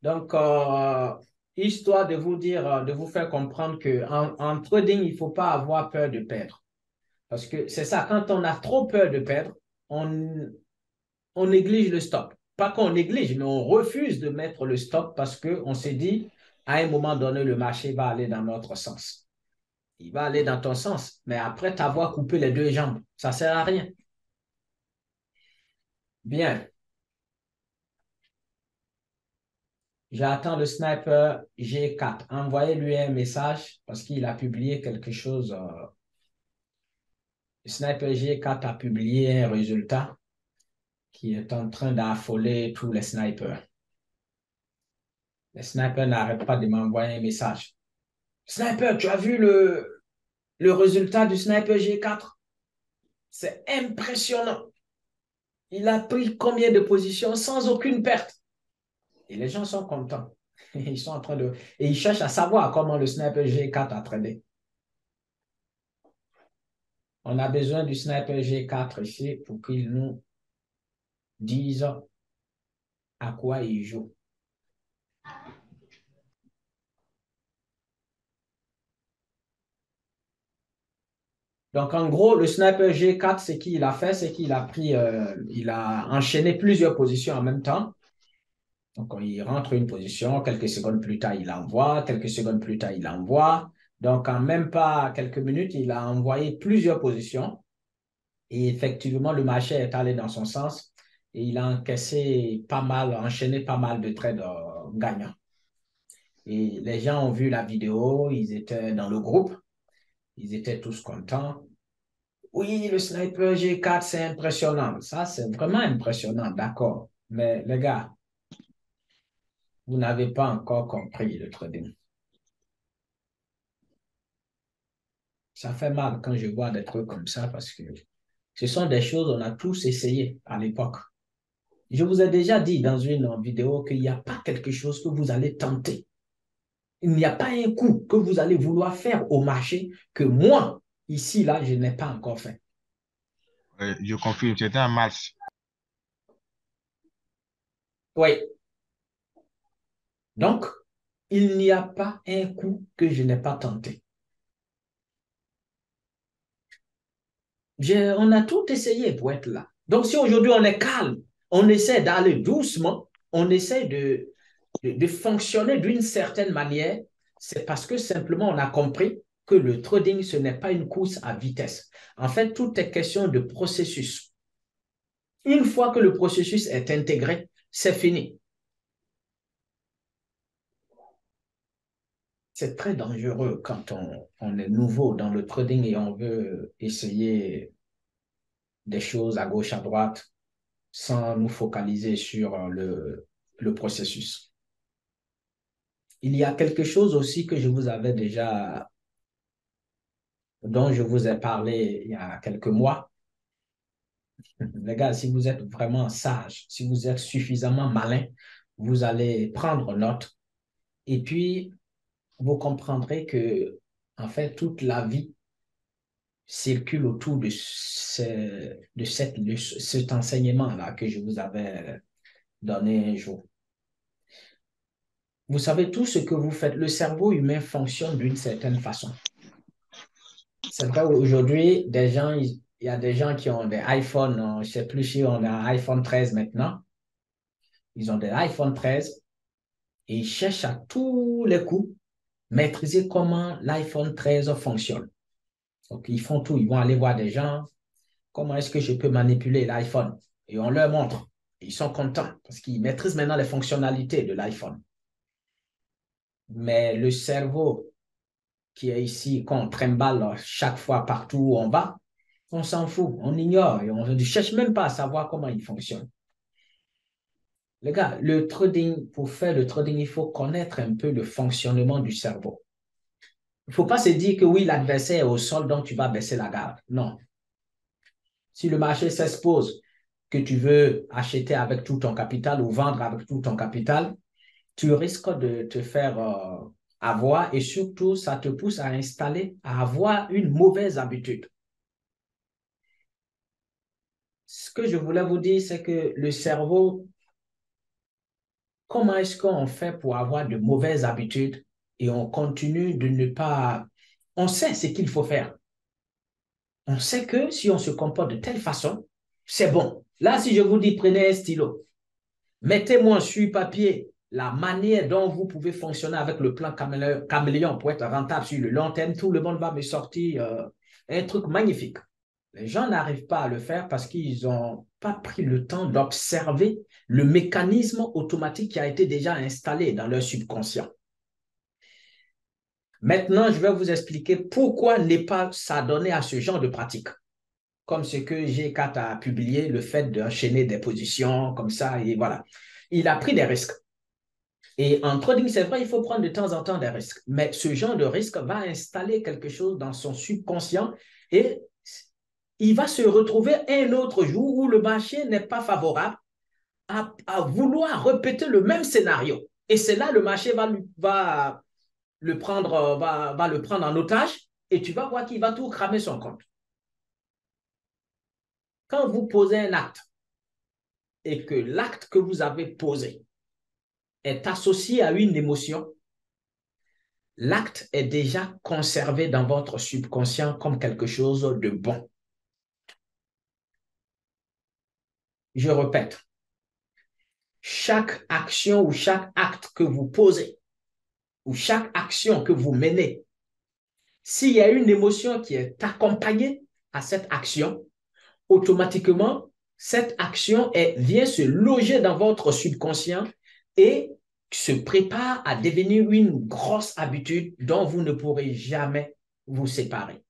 Donc, histoire de vous dire, de vous faire comprendre que en trading, il ne faut pas avoir peur de perdre. Parce que c'est ça, quand on a trop peur de perdre, on, on néglige le stop. Pas qu'on néglige, mais on refuse de mettre le stop parce qu'on s'est dit, à un moment donné, le marché va aller dans notre sens. Il va aller dans ton sens, mais après t'avoir coupé les deux jambes, ça ne sert à rien. Bien, j'attends le sniper G4. Envoyez-lui un message parce qu'il a publié quelque chose. Le sniper G4 a publié un résultat qui est en train d'affoler tous les snipers. Les snipers n'arrêtent pas de m'envoyer un message. Sniper, tu as vu le résultat du sniper G4? C'est impressionnant. Il a pris combien de positions sans aucune perte? Et les gens sont contents. Ils sont en train de... Et ils cherchent à savoir comment le sniper G4 a tradé. On a besoin du sniper G4 ici pour qu'il nous dise à quoi il joue. Donc, en gros, le sniper G4, ce qu'il a fait, c'est qu'il a pris, il a enchaîné plusieurs positions en même temps. Donc, il rentre une position, quelques secondes plus tard, il envoie, quelques secondes plus tard, il envoie. Donc, en même pas quelques minutes, il a envoyé plusieurs positions. Et effectivement, le marché est allé dans son sens et il a encaissé pas mal, enchaîné pas mal de trades gagnants. Et les gens ont vu la vidéo, ils étaient dans le groupe, ils étaient tous contents. Oui, le sniper G4, c'est impressionnant. Ça, c'est vraiment impressionnant, d'accord. Mais les gars, vous n'avez pas encore compris le trading. Ça fait mal quand je vois des trucs comme ça parce que ce sont des choses qu'on a tous essayé à l'époque. Je vous ai déjà dit dans une vidéo qu'il n'y a pas quelque chose que vous allez tenter. Il n'y a pas un coup que vous allez vouloir faire au marché que moi, ici, là, je n'ai pas encore fait. Je confirme, c'était en mars. Oui. Donc, il n'y a pas un coup que je n'ai pas tenté. On a tout essayé pour être là. Donc, si aujourd'hui on est calme, on essaie d'aller doucement, on essaie de fonctionner d'une certaine manière, c'est parce que simplement on a compris que le trading, ce n'est pas une course à vitesse. En fait, tout est question de processus. Une fois que le processus est intégré, c'est fini. C'est très dangereux quand on est nouveau dans le trading et on veut essayer des choses à gauche, à droite, sans nous focaliser sur le processus. Il y a quelque chose aussi que je vous avais déjà, dont je vous ai parlé il y a quelques mois. Les gars, si vous êtes vraiment sage, si vous êtes suffisamment malin, vous allez prendre note et puis vous comprendrez que, en fait, toute la vie circule autour de cet enseignement-là que je vous avais donné un jour. Vous savez, tout ce que vous faites, le cerveau humain fonctionne d'une certaine façon. C'est vrai, aujourd'hui, il y a des gens qui ont des iPhones, je ne sais plus si on a un iPhone 13 maintenant. Ils ont des iPhone 13 et ils cherchent à tous les coups maîtriser comment l'iPhone 13 fonctionne. Donc, ils font tout. Ils vont aller voir des gens. Comment est-ce que je peux manipuler l'iPhone? Et on leur montre. Ils sont contents parce qu'ils maîtrisent maintenant les fonctionnalités de l'iPhone. Mais le cerveau qui est ici, qu'on trimballe chaque fois partout où on va, on s'en fout, on ignore et on ne cherche même pas à savoir comment il fonctionne. Les gars, le trading, pour faire le trading, il faut connaître un peu le fonctionnement du cerveau. Il ne faut pas se dire que oui, l'adversaire est au sol, donc tu vas baisser la garde. Non. Si le marché s'expose, que tu veux acheter avec tout ton capital ou vendre avec tout ton capital, tu risques de te faire avoir et surtout, ça te pousse à installer, à avoir une mauvaise habitude. Ce que je voulais vous dire, c'est que le cerveau comment est-ce qu'on fait pour avoir de mauvaises habitudes et on continue de ne pas... On sait ce qu'il faut faire. On sait que si on se comporte de telle façon, c'est bon. Là, si je vous dis, prenez un stylo, mettez-moi sur papier la manière dont vous pouvez fonctionner avec le plan caméléon pour être rentable sur le long terme, tout le monde va me sortir un truc magnifique. Les gens n'arrivent pas à le faire parce qu'ils n'ont pas pris le temps d'observer le mécanisme automatique qui a été déjà installé dans leur subconscient. Maintenant, je vais vous expliquer pourquoi ne pas s'adonner à ce genre de pratique. Comme ce que G4 a publié, le fait d'enchaîner des positions comme ça, et voilà. Il a pris des risques. Et en trading, c'est vrai, il faut prendre de temps en temps des risques. Mais ce genre de risque va installer quelque chose dans son subconscient et il va se retrouver un autre jour où le marché n'est pas favorable à vouloir répéter le même scénario. Et c'est là le marché va le prendre en otage et tu vas voir qu'il va tout cramer son compte. Quand vous posez un acte et que l'acte que vous avez posé est associé à une émotion, l'acte est déjà conservé dans votre subconscient comme quelque chose de bon. Je répète, chaque action ou chaque acte que vous posez ou chaque action que vous menez, s'il y a une émotion qui est accompagnée à cette action, automatiquement, cette action vient se loger dans votre subconscient et se prépare à devenir une grosse habitude dont vous ne pourrez jamais vous séparer.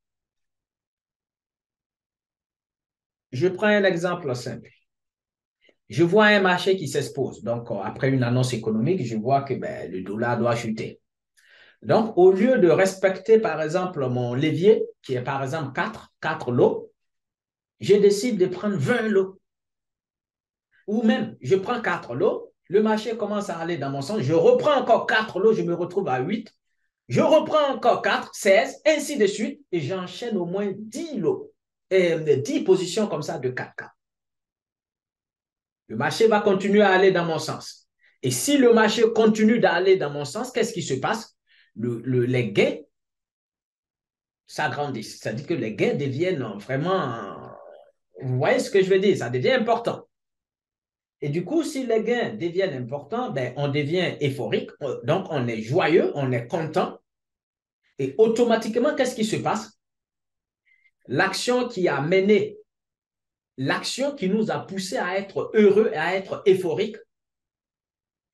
Je prends un exemple simple. Je vois un marché qui s'expose. Donc, après une annonce économique, je vois que le dollar doit chuter. Donc, au lieu de respecter, par exemple, mon levier, qui est par exemple 4 lots, je décide de prendre 20 lots. Ou même, je prends 4 lots, le marché commence à aller dans mon sens, je reprends encore 4 lots, je me retrouve à 8, je reprends encore 4, 16, ainsi de suite, et j'enchaîne au moins 10 lots, 10 positions comme ça de 4K. Le marché va continuer à aller dans mon sens. Et si le marché continue d'aller dans mon sens, qu'est-ce qui se passe? Les gains s'agrandissent. C'est-à-dire que les gains deviennent vraiment... Vous voyez ce que je veux dire? Ça devient important. Et du coup, si les gains deviennent importants, on devient euphorique. Donc, on est joyeux, on est content. Et automatiquement, qu'est-ce qui se passe? L'action qui a mené, l'action qui nous a poussé à être heureux et à être euphorique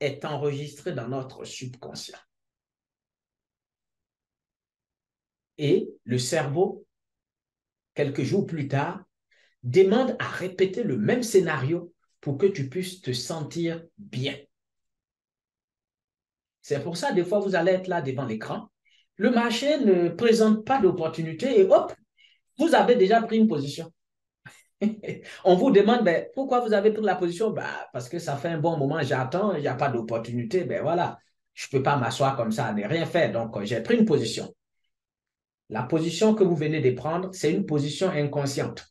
est enregistrée dans notre subconscient. Et le cerveau, quelques jours plus tard, demande à répéter le même scénario pour que tu puisses te sentir bien. C'est pour ça, des fois, vous allez être là devant l'écran. Le marché ne présente pas d'opportunité et hop, vous avez déjà pris une position. On vous demande, pourquoi vous avez pris la position? Parce que ça fait un bon moment, j'attends, il n'y a pas d'opportunité. Voilà, je ne peux pas m'asseoir comme ça, ne rien faire. Donc, j'ai pris une position. La position que vous venez de prendre, c'est une position inconsciente.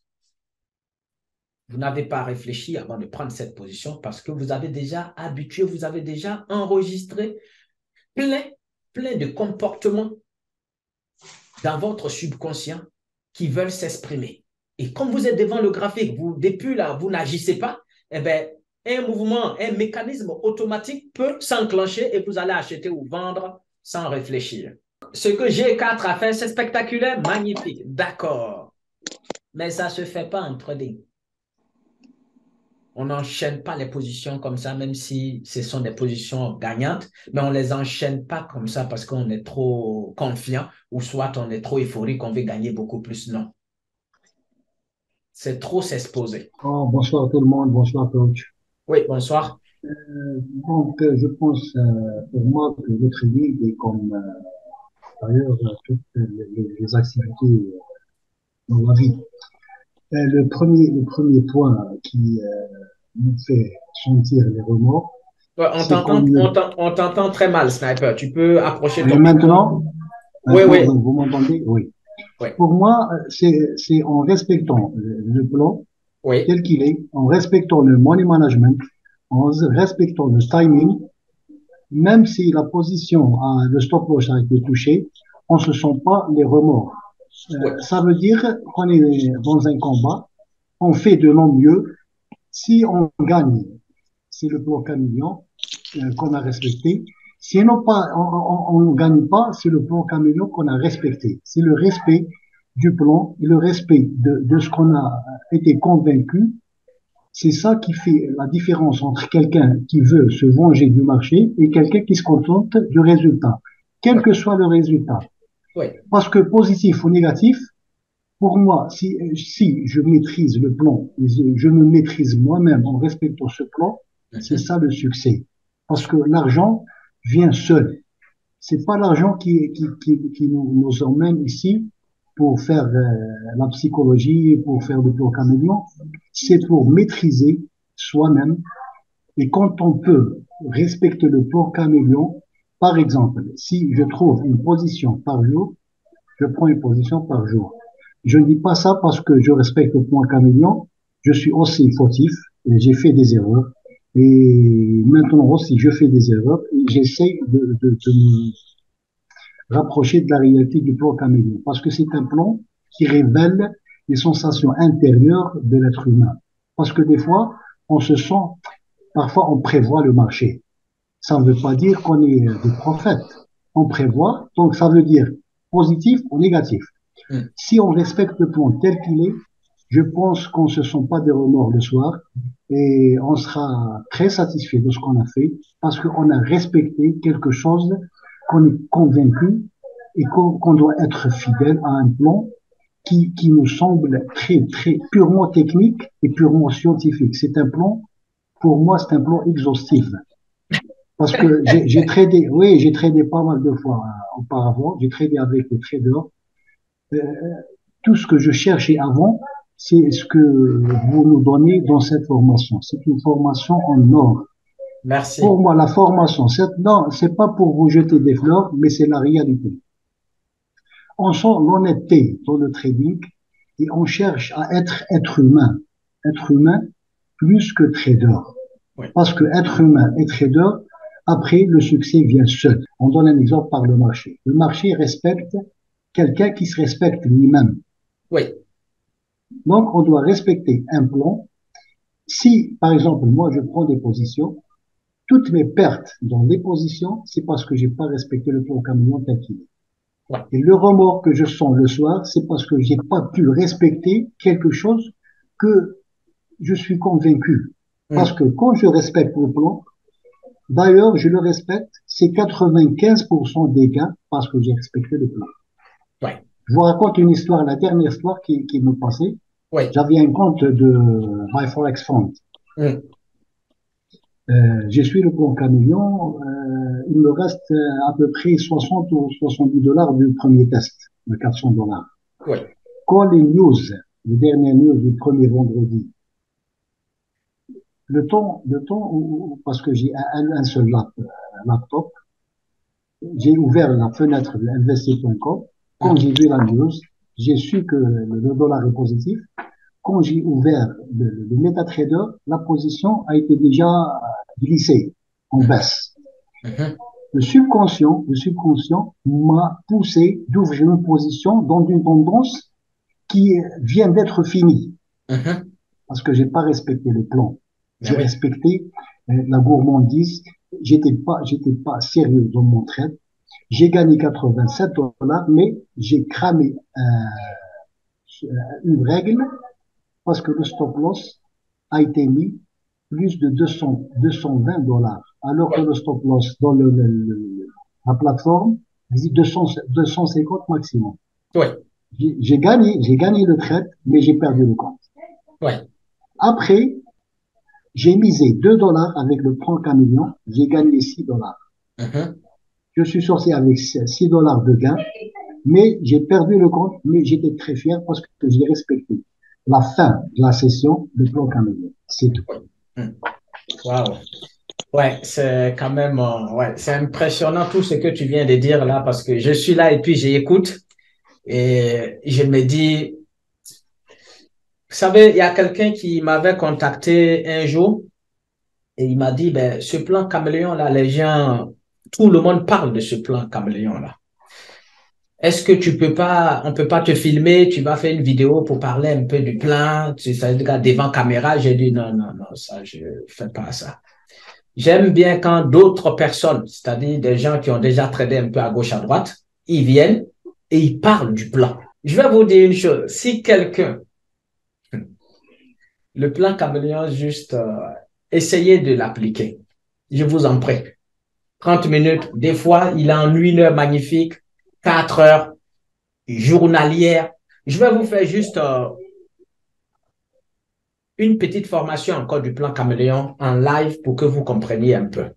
Vous n'avez pas réfléchi avant de prendre cette position parce que vous avez déjà habitué, vous avez déjà enregistré plein de comportements dans votre subconscient qui veulent s'exprimer. Et comme vous êtes devant le graphique, depuis là, vous n'agissez pas, un mouvement, un mécanisme automatique peut s'enclencher et vous allez acheter ou vendre sans réfléchir. Ce que G4 a fait, c'est spectaculaire, magnifique, d'accord. Mais ça ne se fait pas en trading. On n'enchaîne pas les positions comme ça, même si ce sont des positions gagnantes, mais on ne les enchaîne pas comme ça parce qu'on est trop confiant ou soit on est trop euphorique, on veut gagner beaucoup plus. Non. C'est trop s'exposer. Oh, bonsoir tout le monde, bonsoir coach. Oui, bonsoir. Je pense pour moi que le trading est comme d'ailleurs toutes les activités dans la vie. Le premier point qui nous fait sentir les remords, Ouais, c'est comme on t'entend très mal, Sniper. Tu peux approcher ton et micro. Oui, oui, vous m'entendez? Oui. oui, Pour moi, c'est en respectant le plan oui, tel qu'il est, en respectant le money management, en respectant le timing, même si la position, le stop loss a été touché, on ne se sent pas les remords. Oui, Ça veut dire qu'on est dans un combat, on fait de nos mieux. Si on gagne, c'est le plan caméléon qu'on a respecté. Sinon, pas, on ne gagne pas, c'est le plan caméléon qu'on a respecté. C'est le respect du plan et le respect de ce qu'on a été convaincu. C'est ça qui fait la différence entre quelqu'un qui veut se venger du marché et quelqu'un qui se contente du résultat, quel oui, que soit le résultat. oui. Parce que positif ou négatif, pour moi, si je maîtrise le plan, je me maîtrise moi-même en respectant ce plan, c'est Mhm. ça le succès. Parce que l'argent vient seul. C'est pas l'argent qui nous emmène ici pour faire la psychologie, pour faire le plan caméléon. C'est pour maîtriser soi-même. Et quand on peut respecter le plan caméléon, par exemple, si je trouve une position par jour, je prends une position par jour. Je ne dis pas ça parce que je respecte le point caméléon. Je suis aussi fautif et j'ai fait des erreurs. Et maintenant aussi, je fais des erreurs et j'essaie de me rapprocher de la réalité du plan caméléon parce que c'est un plan qui révèle les sensations intérieures de l'être humain. Parce que des fois, on se sent, parfois on prévoit le marché. Ça ne veut pas dire qu'on est des prophètes. On prévoit, donc ça veut dire positif ou négatif. Mm. Si on respecte le plan tel qu'il est, je pense qu'on ne se sent pas de remords le soir et on sera très satisfait de ce qu'on a fait parce qu'on a respecté quelque chose qu'on est convaincu et qu'on doit être fidèle à un plan qui nous semble très, très purement technique et purement scientifique. C'est un plan, pour moi, c'est un plan exhaustif. Parce que j'ai tradé, oui, j'ai tradé pas mal de fois auparavant. J'ai tradé avec des traders. Euh, tout ce que je cherchais avant, c'est ce que vous nous donnez dans cette formation. C'est une formation en or. Pour Merci. moi, la formation, non, c'est pas pour vous jeter des fleurs, mais c'est la réalité. On sent l'honnêteté dans le trading et on cherche à être humain. Être humain plus que trader. Oui, Parce que être humain et trader, après, le succès vient seul. On donne un exemple par le marché. Le marché respecte quelqu'un qui se respecte lui-même. oui. Donc, on doit respecter un plan. Si, par exemple, moi, je prends des positions, toutes mes pertes dans les positions, c'est parce que j'ai pas respecté le plan camion tel qu'il est. Ouais. Et le remords que je sens le soir, c'est parce que j'ai pas pu respecter quelque chose que je suis convaincu. Parce Mm. que quand je respecte le plan, d'ailleurs, je le respecte, c'est 95% des gains parce que j'ai respecté le plan. Ouais. Je vous raconte une histoire, la dernière histoire qui me passait. Oui. J'avais un compte de My Forex Fund. Mm. J'ai suis le plan caméléon. Il me reste à peu près 60 ou 70 dollars du premier test de 400 dollars. Oui. Quand les dernières news du premier vendredi, le temps parce que j'ai un seul laptop, j'ai ouvert la fenêtre de investir.com. Quand j'ai Mhm. vu la news, j'ai su que le dollar est positif. Quand j'ai ouvert le MetaTrader, la position a été déjà glissée en Mhm. baisse. Mhm. Le subconscient m'a poussé d'ouvrir une position dans une tendance qui vient d'être finie Mhm. parce que j'ai pas respecté le plan. Ben J'ai oui. respecté la gourmandise. J'étais pas sérieux dans mon trade. J'ai gagné 87 dollars, mais j'ai cramé une règle parce que le stop loss a été mis plus de 220 dollars, alors que Oui. le stop loss dans la plateforme dit 250 maximum. Oui. J'ai gagné le trade, mais j'ai perdu le compte. Oui. Après, j'ai misé 2 dollars avec le plan caméléon, j'ai gagné 6 dollars. Mhm. Je suis sorti avec 6 dollars de gain, mais j'ai perdu le compte, mais j'étais très fier parce que j'ai respecté la fin de la session de plan caméléon. C'est tout. Oui. Mm. Wow. Ouais, c'est quand même, ouais, c'est impressionnant tout ce que tu viens de dire là parce que je suis là et puis j'écoute et je me dis, vous savez, il y a quelqu'un qui m'avait contacté un jour et il m'a dit, ben, ce plan caméléon là, les gens tout le monde parle de ce plan caméléon-là. Est-ce que tu peux pas, on peut pas te filmer, tu vas faire une vidéo pour parler un peu du plan, tu sais, devant caméra, j'ai dit non, non, non, ça, je fais pas ça. J'aime bien quand d'autres personnes, c'est-à-dire des gens qui ont déjà tradé un peu à gauche, à droite, ils viennent et ils parlent du plan. Je vais vous dire une chose, si quelqu'un, le plan caméléon, juste essayez de l'appliquer. Je vous en prie. 30 minutes, des fois, il est en 1 heure magnifique, 4 heures journalières. Je vais vous faire juste une petite formation encore du plan caméléon en live pour que vous compreniez un peu.